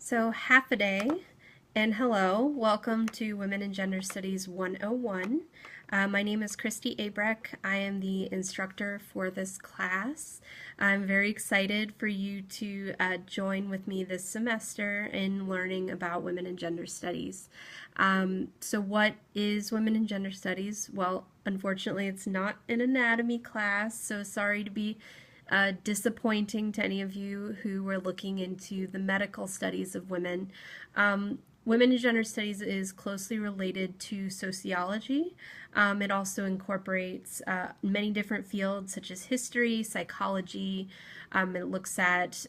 So, Hafa Day and hello, welcome to Women and Gender Studies 101. My name is Christy Abreck. I am the instructor for this class. I'm very excited for you to join with me this semester in learning about Women and Gender Studies. So what is Women and Gender Studies? Well, unfortunately, it's not an anatomy class, so sorry to be disappointing to any of you who were looking into the medical studies of women. Women and Gender Studies is closely related to sociology. It also incorporates many different fields such as history, psychology. It looks at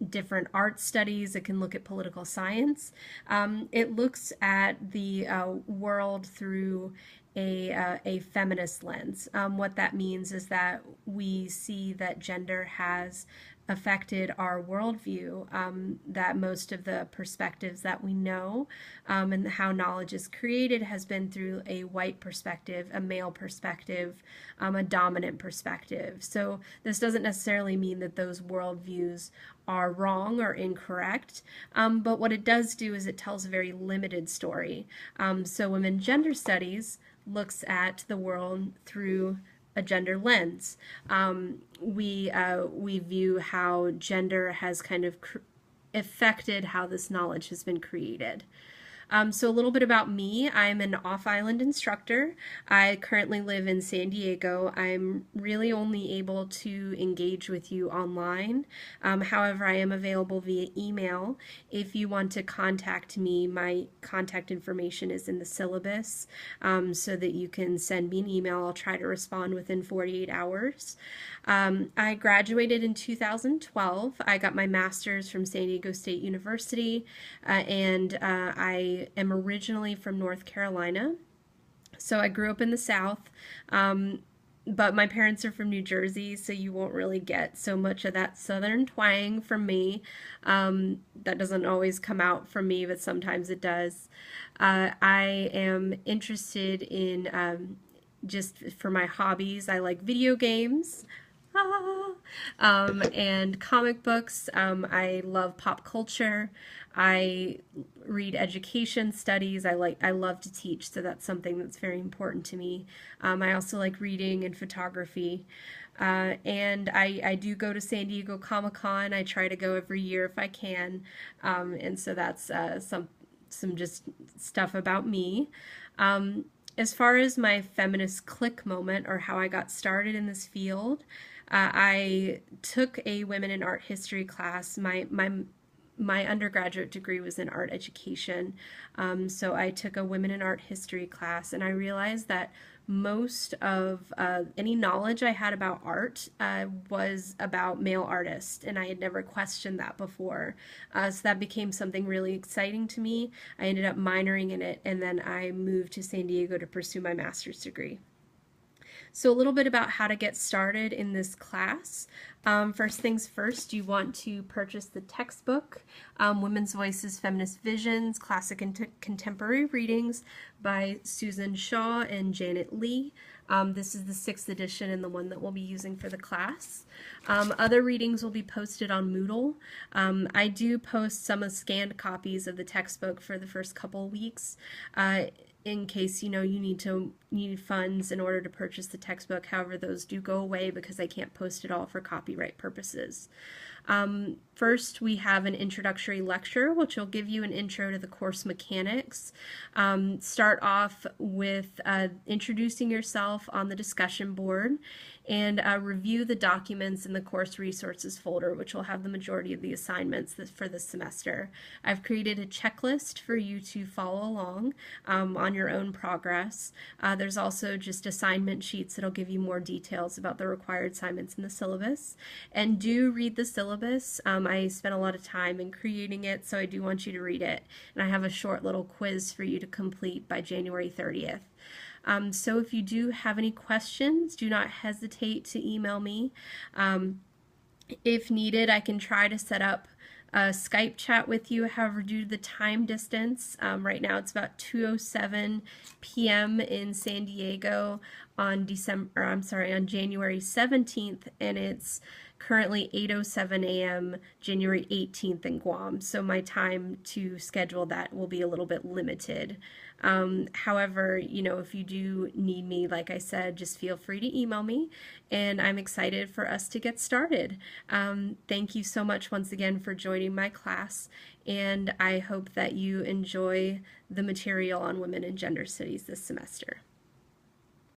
different art studies. It can look at political science. It looks at the world through a feminist lens. What that means is that we see that gender has affected our worldview, that most of the perspectives that we know and how knowledge is created has been through a white perspective, a male perspective, a dominant perspective. So this doesn't necessarily mean that those worldviews are wrong or incorrect, but what it does do is it tells a very limited story. So Women Gender Studies looks at the world through a gender lens. We view how gender has kind of affected how this knowledge has been created. So a little bit about me. I'm an off-island instructor. I currently live in San Diego. I'm really only able to engage with you online. However, I am available via email. If you want to contact me, my contact information is in the syllabus so that you can send me an email. I'll try to respond within 48 hours. I graduated in 2012. I got my master's from San Diego State University and I am originally from North Carolina. So I grew up in the South, but my parents are from New Jersey, so you won't really get so much of that Southern twang from me. That doesn't always come out from me, but sometimes it does. I am interested in just for my hobbies. I like video games. And comic books. I love pop culture. I read education studies. I love to teach, so that's something that's very important to me. I also like reading and photography. And I do go to San Diego Comic-Con. I try to go every year if I can. And so that's some just stuff about me. As far as my feminist click moment or how I got started in this field, I took a women in art history class. My undergraduate degree was in art education, so I took a women in art history class, and I realized that most of any knowledge I had about art was about male artists, and I had never questioned that before. So that became something really exciting to me. I ended up minoring in it, and then I moved to San Diego to pursue my master's degree. So a little bit about how to get started in this class. First things first, you want to purchase the textbook, Women's Voices, Feminist Visions, Classic and Contemporary Readings by Susan Shaw and Janet Lee. This is the 6th edition and the one that we'll be using for the class. Other readings will be posted on Moodle. I do post some of scanned copies of the textbook for the first couple weeks in case you need funds in order to purchase the textbook. However, those do go away because I can't post it all for copyright purposes. First, we have an introductory lecture, which will give you an intro to the course mechanics. Start off with introducing yourself on the discussion board and review the documents in the course resources folder, which will have the majority of the assignments for this semester. I've created a checklist for you to follow along on your own progress. There's also just assignment sheets that'll give you more details about the required assignments in the syllabus. And do read the syllabus. I spent a lot of time in creating it, so I do want you to read it. And I have a short little quiz for you to complete by January 30th. So if you do have any questions, do not hesitate to email me. If needed, I can try to set up a Skype chat with you. However, due to the time distance, right now it's about 2:07 p.m. in San Diego on January 17th, and it's currently 8:07 a.m. January 18th in Guam, so my time to schedule that will be a little bit limited. However, if you do need me, like I said, just feel free to email me, and I'm excited for us to get started. Thank you so much once again for joining my class, and I hope that you enjoy the material on women and gender studies this semester.